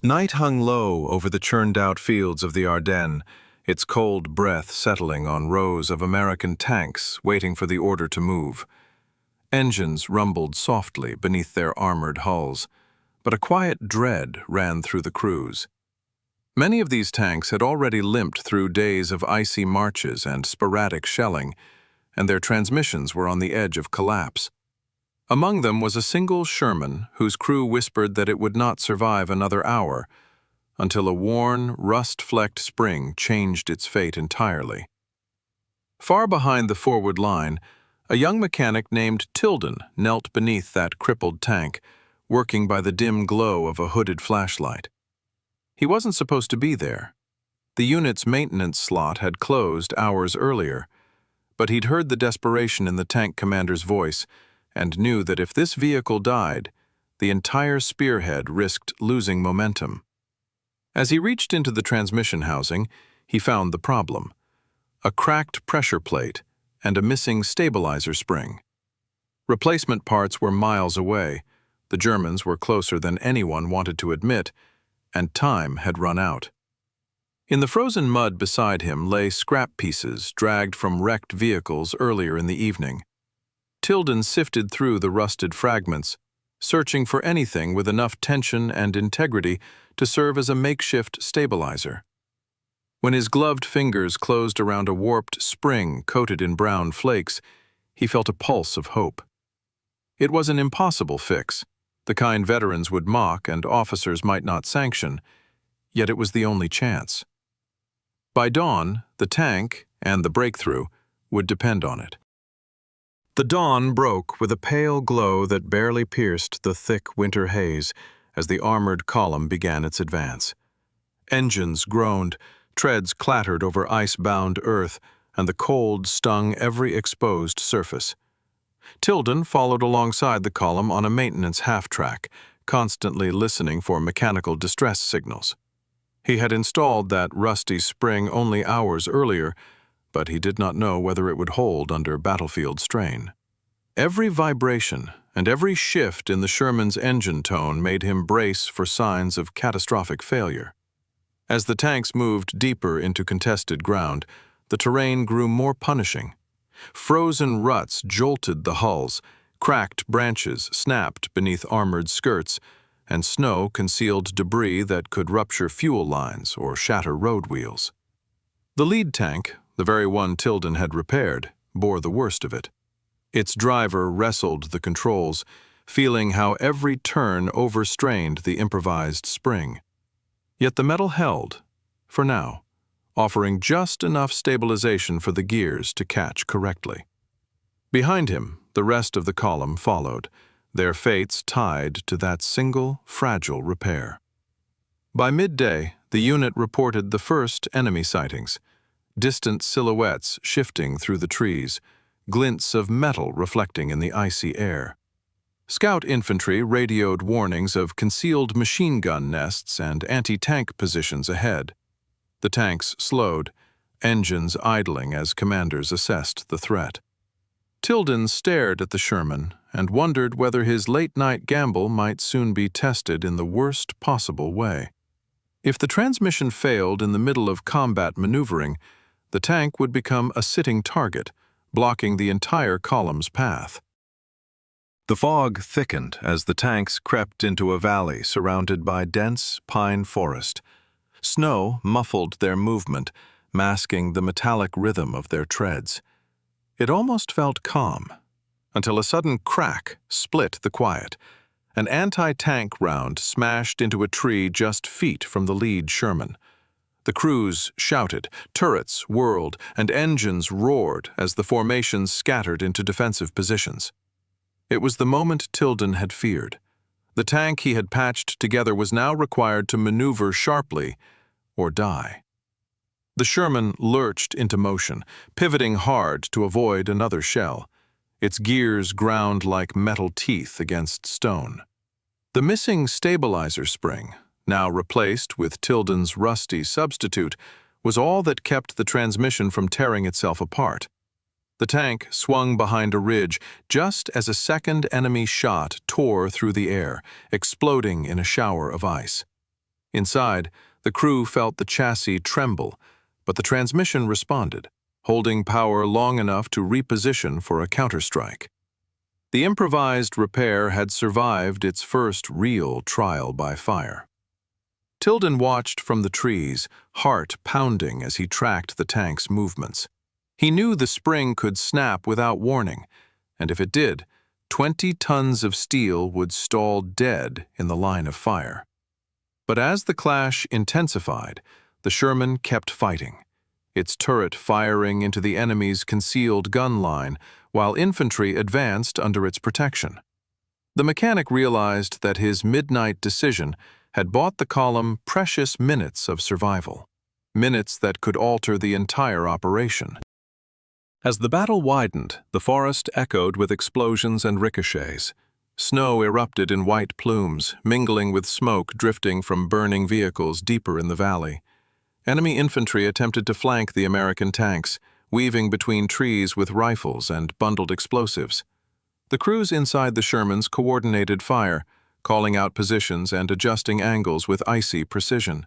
Night hung low over the churned-out fields of the Ardennes, its cold breath settling on rows of American tanks waiting for the order to move. Engines rumbled softly beneath their armored hulls, but a quiet dread ran through the crews. Many of these tanks had already limped through days of icy marches and sporadic shelling, and their transmissions were on the edge of collapse. Among them was a single Sherman whose crew whispered that it would not survive another hour, until a worn, rust-flecked spring changed its fate entirely. Far behind the forward line, a young mechanic named Tilden knelt beneath that crippled tank, working by the dim glow of a hooded flashlight. He wasn't supposed to be there. The unit's maintenance slot had closed hours earlier, but he'd heard the desperation in the tank commander's voice and knew that if this vehicle died, the entire spearhead risked losing momentum. As he reached into the transmission housing, he found the problem: a cracked pressure plate and a missing stabilizer spring. Replacement parts were miles away, the Germans were closer than anyone wanted to admit, and time had run out. In the frozen mud beside him lay scrap pieces dragged from wrecked vehicles earlier in the evening. Tilden sifted through the rusted fragments, searching for anything with enough tension and integrity to serve as a makeshift stabilizer. When his gloved fingers closed around a warped spring coated in brown flakes, he felt a pulse of hope. It was an impossible fix, the kind veterans would mock and officers might not sanction, yet it was the only chance. By dawn, the tank, and the breakthrough, would depend on it. The dawn broke with a pale glow that barely pierced the thick winter haze as the armored column began its advance. Engines groaned, treads clattered over ice-bound earth, and the cold stung every exposed surface. Tilden followed alongside the column on a maintenance half-track, constantly listening for mechanical distress signals. He had installed that rusty spring only hours earlier, but he did not know whether it would hold under battlefield strain. Every vibration and every shift in the Sherman's engine tone made him brace for signs of catastrophic failure. As the tanks moved deeper into contested ground, the terrain grew more punishing. Frozen ruts jolted the hulls, cracked branches snapped beneath armored skirts, and snow concealed debris that could rupture fuel lines or shatter road wheels. The lead tank, the very one Tilden had repaired, bore the worst of it. Its driver wrestled the controls, feeling how every turn overstrained the improvised spring. Yet the metal held, for now, offering just enough stabilization for the gears to catch correctly. Behind him, the rest of the column followed, their fates tied to that single, fragile repair. By midday, the unit reported the first enemy sightings, distant silhouettes shifting through the trees, glints of metal reflecting in the icy air. Scout infantry radioed warnings of concealed machine gun nests and anti-tank positions ahead. The tanks slowed, engines idling as commanders assessed the threat. Tilden stared at the Sherman and wondered whether his late-night gamble might soon be tested in the worst possible way. If the transmission failed in the middle of combat maneuvering, the tank would become a sitting target, blocking the entire column's path. The fog thickened as the tanks crept into a valley surrounded by dense pine forest. Snow muffled their movement, masking the metallic rhythm of their treads. It almost felt calm, until a sudden crack split the quiet. An anti-tank round smashed into a tree just feet from the lead Sherman. The crews shouted, turrets whirled, and engines roared as the formations scattered into defensive positions. It was the moment Tilden had feared. The tank he had patched together was now required to maneuver sharply or die. The Sherman lurched into motion, pivoting hard to avoid another shell. Its gears ground like metal teeth against stone. The missing stabilizer spring, now replaced with Tilden's rusty substitute, was all that kept the transmission from tearing itself apart. The tank swung behind a ridge just as a second enemy shot tore through the air, exploding in a shower of ice. Inside, the crew felt the chassis tremble, but the transmission responded, holding power long enough to reposition for a counterstrike. The improvised repair had survived its first real trial by fire. Tilden watched from the trees, heart pounding as he tracked the tank's movements. He knew the spring could snap without warning, and if it did, 20 tons of steel would stall dead in the line of fire. But as the clash intensified, the Sherman kept fighting, its turret firing into the enemy's concealed gun line while infantry advanced under its protection. The mechanic realized that his midnight decision had bought the column precious minutes of survival, minutes that could alter the entire operation. As the battle widened, the forest echoed with explosions and ricochets. Snow erupted in white plumes, mingling with smoke drifting from burning vehicles deeper in the valley. Enemy infantry attempted to flank the American tanks, weaving between trees with rifles and bundled explosives. The crews inside the Shermans coordinated fire, calling out positions and adjusting angles with icy precision.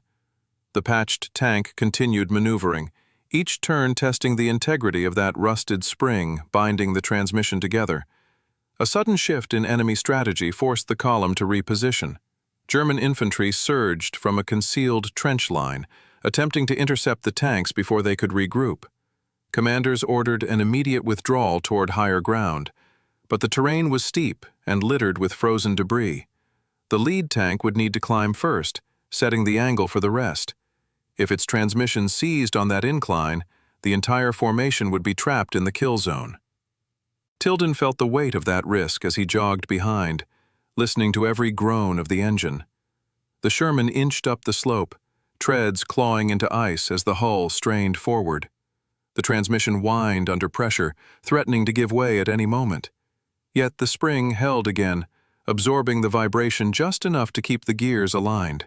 The patched tank continued maneuvering, each turn testing the integrity of that rusted spring binding the transmission together. A sudden shift in enemy strategy forced the column to reposition. German infantry surged from a concealed trench line, attempting to intercept the tanks before they could regroup. Commanders ordered an immediate withdrawal toward higher ground, but the terrain was steep and littered with frozen debris. The lead tank would need to climb first, setting the angle for the rest. If its transmission seized on that incline, the entire formation would be trapped in the kill zone. Tilden felt the weight of that risk as he jogged behind, listening to every groan of the engine. The Sherman inched up the slope, treads clawing into ice as the hull strained forward. The transmission whined under pressure, threatening to give way at any moment. Yet the spring held again, absorbing the vibration just enough to keep the gears aligned.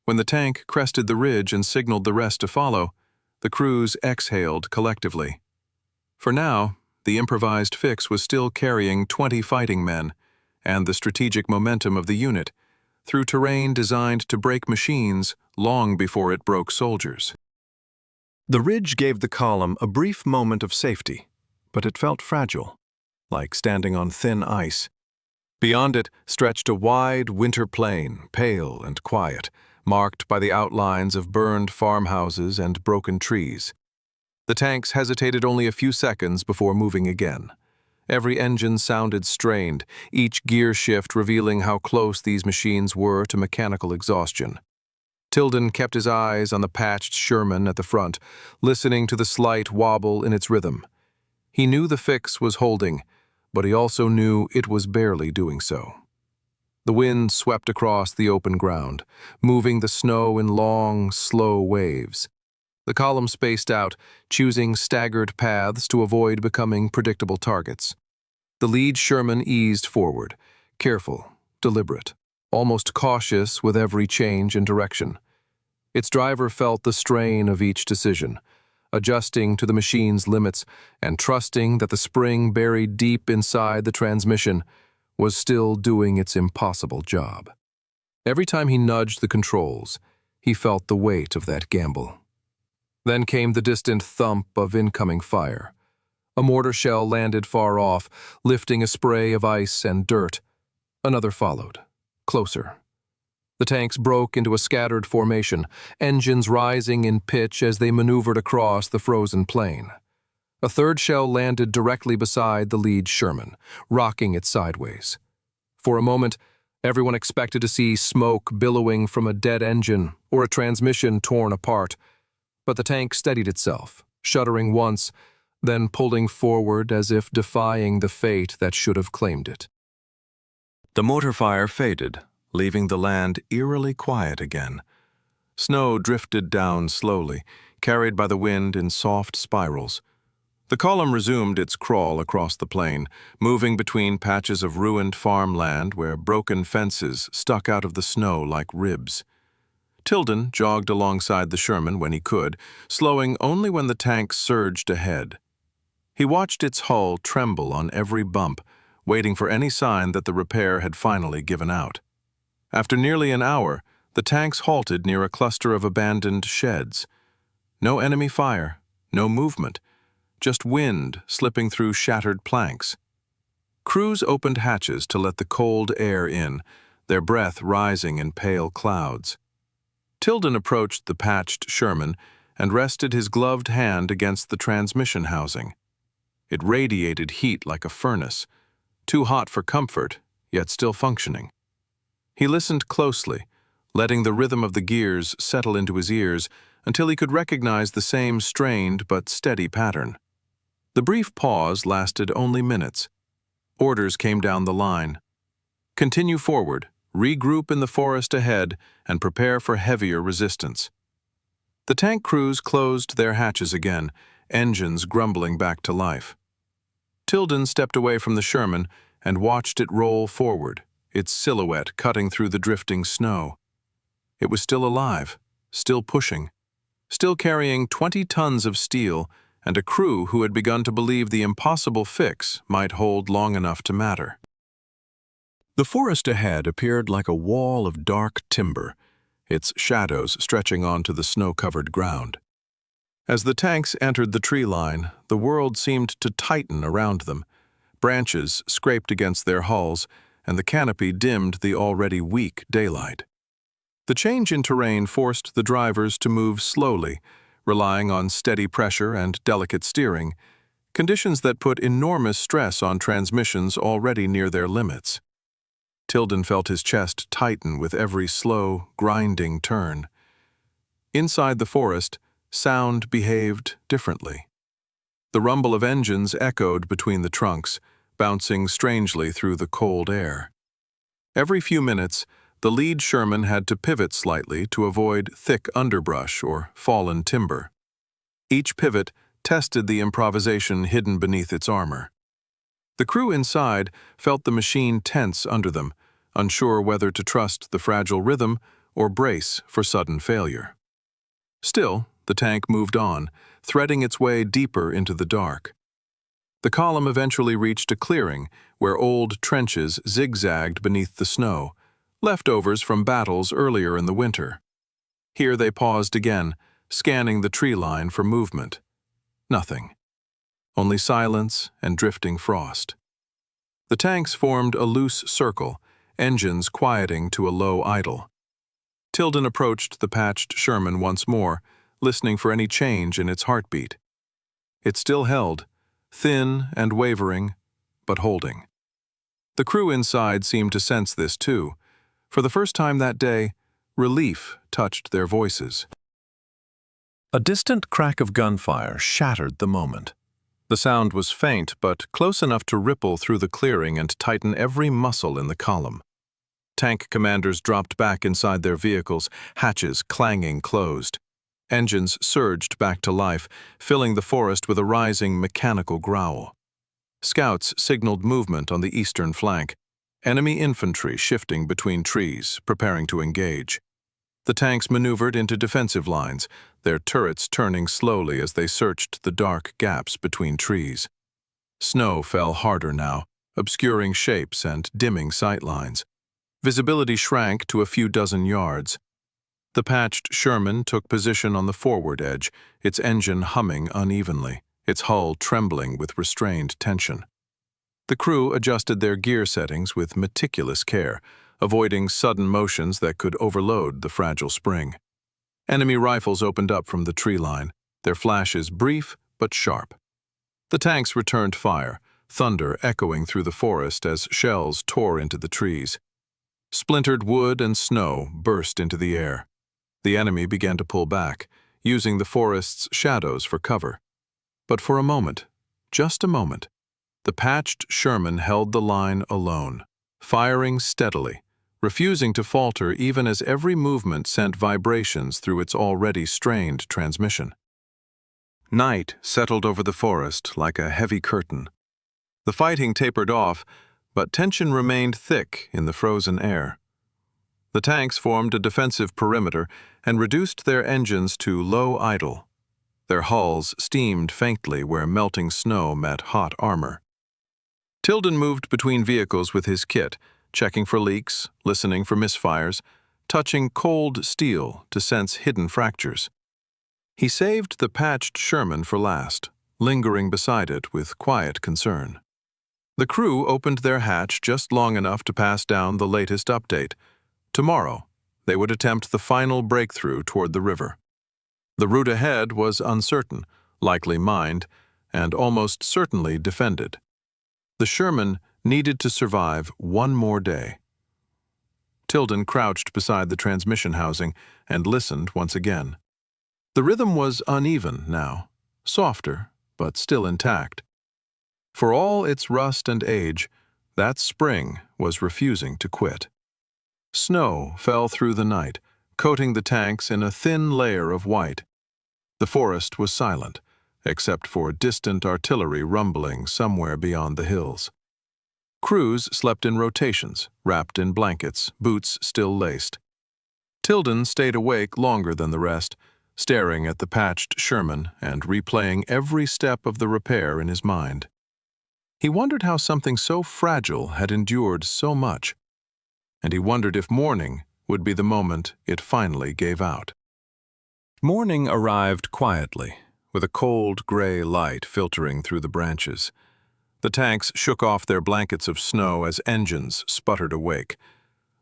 When the tank crested the ridge and signaled the rest to follow, the crews exhaled collectively. For now, the improvised fix was still carrying 20 fighting men, and the strategic momentum of the unit, through terrain designed to break machines long before it broke soldiers. The ridge gave the column a brief moment of safety, but it felt fragile, like standing on thin ice. Beyond it stretched a wide winter plain, pale and quiet, marked by the outlines of burned farmhouses and broken trees. The tanks hesitated only a few seconds before moving again. Every engine sounded strained, each gear shift revealing how close these machines were to mechanical exhaustion. Tilden kept his eyes on the patched Sherman at the front, listening to the slight wobble in its rhythm. He knew the fix was holding, but he also knew it was barely doing so. The wind swept across the open ground, moving the snow in long, slow waves. The column spaced out, choosing staggered paths to avoid becoming predictable targets. The lead Sherman eased forward, careful, deliberate, almost cautious with every change in direction. Its driver felt the strain of each decision, adjusting to the machine's limits and trusting that the spring buried deep inside the transmission was still doing its impossible job. Every time he nudged the controls, he felt the weight of that gamble. Then came the distant thump of incoming fire. A mortar shell landed far off, lifting a spray of ice and dirt. Another followed, closer. The tanks broke into a scattered formation, engines rising in pitch as they maneuvered across the frozen plain. A third shell landed directly beside the lead Sherman, rocking it sideways. For a moment, everyone expected to see smoke billowing from a dead engine or a transmission torn apart. But the tank steadied itself, shuddering once, then pulling forward as if defying the fate that should have claimed it. The mortar fire faded, leaving the land eerily quiet again. Snow drifted down slowly, carried by the wind in soft spirals. The column resumed its crawl across the plain, moving between patches of ruined farmland where broken fences stuck out of the snow like ribs. Tilden jogged alongside the Sherman when he could, slowing only when the tank surged ahead. He watched its hull tremble on every bump, waiting for any sign that the repair had finally given out. After nearly an hour, The tanks halted near a cluster of abandoned sheds. No enemy fire, no movement, just wind slipping through shattered planks. Crews opened hatches to let the cold air in, their breath rising in pale clouds. Tilden approached the patched Sherman and rested his gloved hand against the transmission housing. It radiated heat like a furnace, too hot for comfort, yet still functioning. He listened closely, letting the rhythm of the gears settle into his ears until he could recognize the same strained but steady pattern. The brief pause lasted only minutes. Orders came down the line. Continue forward, regroup in the forest ahead, and prepare for heavier resistance. The tank crews closed their hatches again, engines grumbling back to life. Tilden stepped away from the Sherman and watched it roll forward, its silhouette cutting through the drifting snow. It was still alive, still pushing, still carrying 20 tons of steel and a crew who had begun to believe the impossible fix might hold long enough to matter. The forest ahead appeared like a wall of dark timber, its shadows stretching onto the snow-covered ground. As the tanks entered the tree line, the world seemed to tighten around them. Branches scraped against their hulls, and the canopy dimmed the already weak daylight. The change in terrain forced the drivers to move slowly, relying on steady pressure and delicate steering, conditions that put enormous stress on transmissions already near their limits. Tilden felt his chest tighten with every slow, grinding turn. Inside the forest, sound behaved differently. The rumble of engines echoed between the trunks, bouncing strangely through the cold air. Every few minutes, the lead Sherman had to pivot slightly to avoid thick underbrush or fallen timber. Each pivot tested the improvisation hidden beneath its armor. The crew inside felt the machine tense under them, unsure whether to trust the fragile rhythm or brace for sudden failure. Still, the tank moved on, threading its way deeper into the dark. The column eventually reached a clearing where old trenches zigzagged beneath the snow, leftovers from battles earlier in the winter. Here they paused again, scanning the tree line for movement. Nothing. Only silence and drifting frost. The tanks formed a loose circle, engines quieting to a low idle. Tilden approached the patched Sherman once more, listening for any change in its heartbeat. It still held, thin and wavering, but holding. The crew inside seemed to sense this too. For the first time that day, relief touched their voices. A distant crack of gunfire shattered the moment. The sound was faint, but close enough to ripple through the clearing and tighten every muscle in the column. Tank commanders dropped back inside their vehicles, hatches clanging closed. Engines surged back to life, filling the forest with a rising mechanical growl. Scouts signaled movement on the eastern flank, enemy infantry shifting between trees, preparing to engage. The tanks maneuvered into defensive lines, their turrets turning slowly as they searched the dark gaps between trees. Snow fell harder now, obscuring shapes and dimming sight lines. Visibility shrank to a few dozen yards. The patched Sherman took position on the forward edge, its engine humming unevenly, its hull trembling with restrained tension. The crew adjusted their gear settings with meticulous care, avoiding sudden motions that could overload the fragile spring. Enemy rifles opened up from the tree line, their flashes brief but sharp. The tanks returned fire, thunder echoing through the forest as shells tore into the trees. Splintered wood and snow burst into the air. The enemy began to pull back, using the forest's shadows for cover. But for a moment, just a moment, the patched Sherman held the line alone, firing steadily, refusing to falter even as every movement sent vibrations through its already strained transmission. Night settled over the forest like a heavy curtain. The fighting tapered off, but tension remained thick in the frozen air. The tanks formed a defensive perimeter and reduced their engines to low idle. Their hulls steamed faintly where melting snow met hot armor. Tilden moved between vehicles with his kit, checking for leaks, listening for misfires, touching cold steel to sense hidden fractures. He saved the patched Sherman for last, lingering beside it with quiet concern. The crew opened their hatch just long enough to pass down the latest update. Tomorrow, they would attempt the final breakthrough toward the river. The route ahead was uncertain, likely mined, and almost certainly defended. The Sherman needed to survive one more day. Tilden crouched beside the transmission housing and listened once again. The rhythm was uneven now, softer, but still intact. For all its rust and age, that spring was refusing to quit. Snow fell through the night, coating the tanks in a thin layer of white. The forest was silent, except for distant artillery rumbling somewhere beyond the hills. Crews slept in rotations, wrapped in blankets, boots still laced. Tilden stayed awake longer than the rest, staring at the patched Sherman and replaying every step of the repair in his mind. He wondered how something so fragile had endured so much, and he wondered if morning would be the moment it finally gave out. Morning arrived quietly, with a cold gray light filtering through the branches. The tanks shook off their blankets of snow as engines sputtered awake.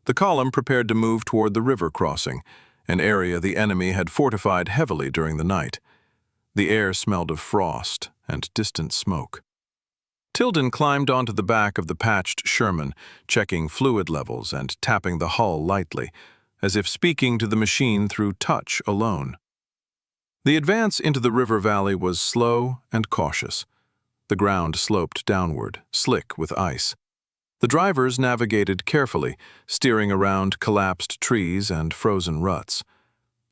The column prepared to move toward the river crossing, an area the enemy had fortified heavily during the night. The air smelled of frost and distant smoke. Tilden climbed onto the back of the patched Sherman, checking fluid levels and tapping the hull lightly, as if speaking to the machine through touch alone. The advance into the river valley was slow and cautious. The ground sloped downward, slick with ice. The drivers navigated carefully, steering around collapsed trees and frozen ruts.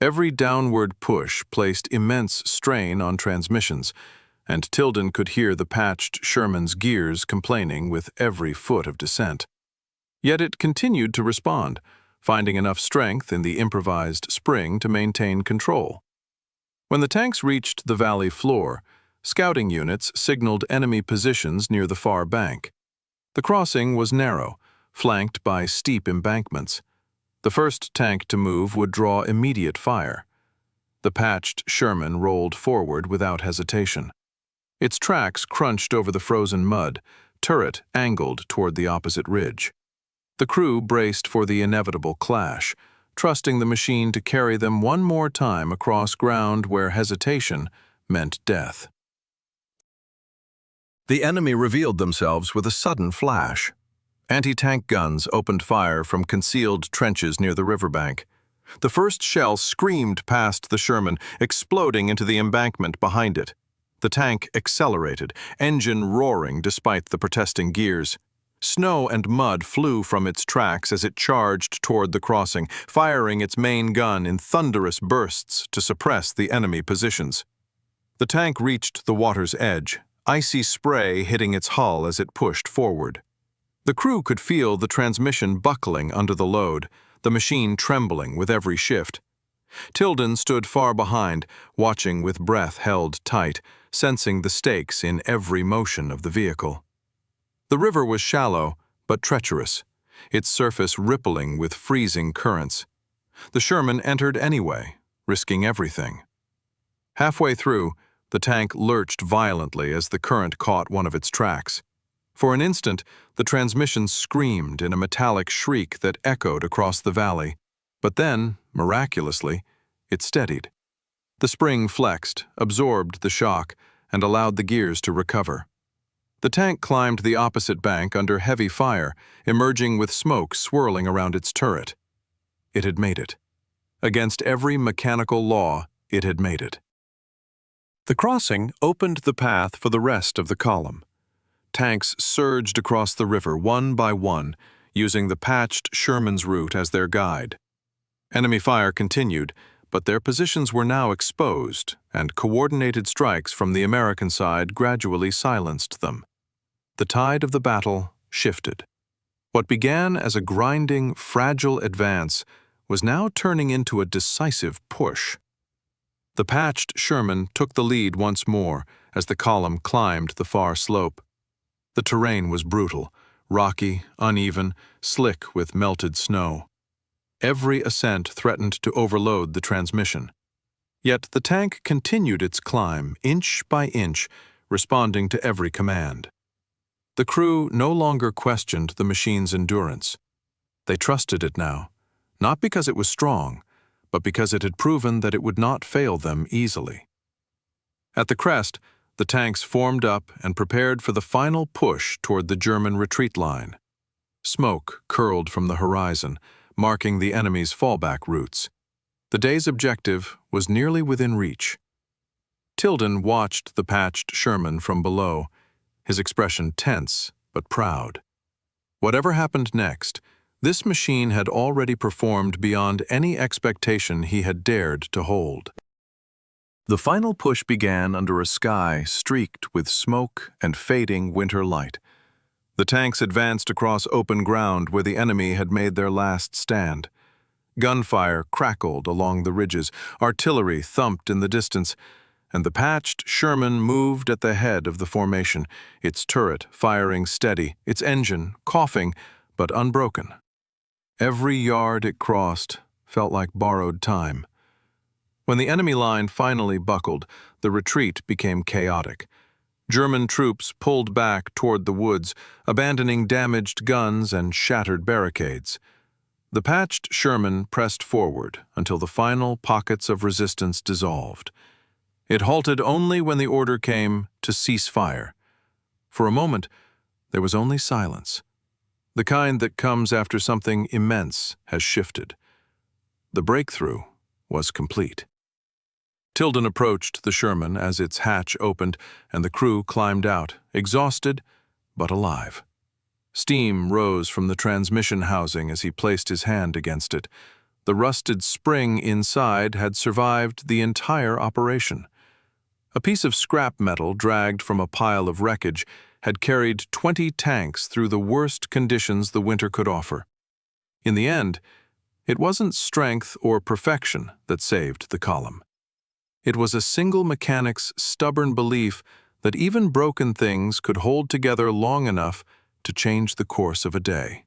Every downward push placed immense strain on transmissions, and Tilden could hear the patched Sherman's gears complaining with every foot of descent. Yet it continued to respond, finding enough strength in the improvised spring to maintain control. When the tanks reached the valley floor, scouting units signaled enemy positions near the far bank. The crossing was narrow, flanked by steep embankments. The first tank to move would draw immediate fire. The patched Sherman rolled forward without hesitation. Its tracks crunched over the frozen mud, turret angled toward the opposite ridge. The crew braced for the inevitable clash, trusting the machine to carry them one more time across ground where hesitation meant death. The enemy revealed themselves with a sudden flash. Anti-tank guns opened fire from concealed trenches near the riverbank. The first shell screamed past the Sherman, exploding into the embankment behind it. The tank accelerated, engine roaring despite the protesting gears. Snow and mud flew from its tracks as it charged toward the crossing, firing its main gun in thunderous bursts to suppress the enemy positions. The tank reached the water's edge, icy spray hitting its hull as it pushed forward. The crew could feel the transmission buckling under the load, the machine trembling with every shift. Tilden stood far behind, watching with breath held tight, sensing the stakes in every motion of the vehicle. The river was shallow, but treacherous, its surface rippling with freezing currents. The Sherman entered anyway, risking everything. Halfway through, the tank lurched violently as the current caught one of its tracks. For an instant, the transmission screamed in a metallic shriek that echoed across the valley. But then, miraculously, it steadied. The spring flexed, absorbed the shock, and allowed the gears to recover. The tank climbed the opposite bank under heavy fire, emerging with smoke swirling around its turret. It had made it. Against every mechanical law, it had made it. The crossing opened the path for the rest of the column. Tanks surged across the river one by one, using the patched Sherman's route as their guide. Enemy fire continued, but their positions were now exposed, and coordinated strikes from the American side gradually silenced them. The tide of the battle shifted. What began as a grinding, fragile advance was now turning into a decisive push. The patched Sherman took the lead once more as the column climbed the far slope. The terrain was brutal, rocky, uneven, slick with melted snow. Every ascent threatened to overload the transmission. Yet the tank continued its climb, inch by inch, responding to every command. The crew no longer questioned the machine's endurance. They trusted it now, not because it was strong, but because it had proven that it would not fail them easily. At the crest, the tanks formed up and prepared for the final push toward the German retreat line. Smoke curled from the horizon, marking the enemy's fallback routes. The day's objective was nearly within reach. Tilden watched the patched Sherman from below, his expression tense but proud. Whatever happened next, this machine had already performed beyond any expectation he had dared to hold. The final push began under a sky streaked with smoke and fading winter light. The tanks advanced across open ground where the enemy had made their last stand. Gunfire crackled along the ridges, artillery thumped in the distance, and the patched Sherman moved at the head of the formation, its turret firing steady, its engine coughing but unbroken. Every yard it crossed felt like borrowed time. When the enemy line finally buckled, the retreat became chaotic. German troops pulled back toward the woods, abandoning damaged guns and shattered barricades. The patched Sherman pressed forward until the final pockets of resistance dissolved. It halted only when the order came to cease fire. For a moment, there was only silence. The kind that comes after something immense has shifted. The breakthrough was complete. Tilden approached the Sherman as its hatch opened and the crew climbed out, exhausted but alive. Steam rose from the transmission housing as he placed his hand against it. The rusted spring inside had survived the entire operation. A piece of scrap metal dragged from a pile of wreckage had carried 20 tanks through the worst conditions the winter could offer. In the end, it wasn't strength or perfection that saved the column. It was a single mechanic's stubborn belief that even broken things could hold together long enough to change the course of a day.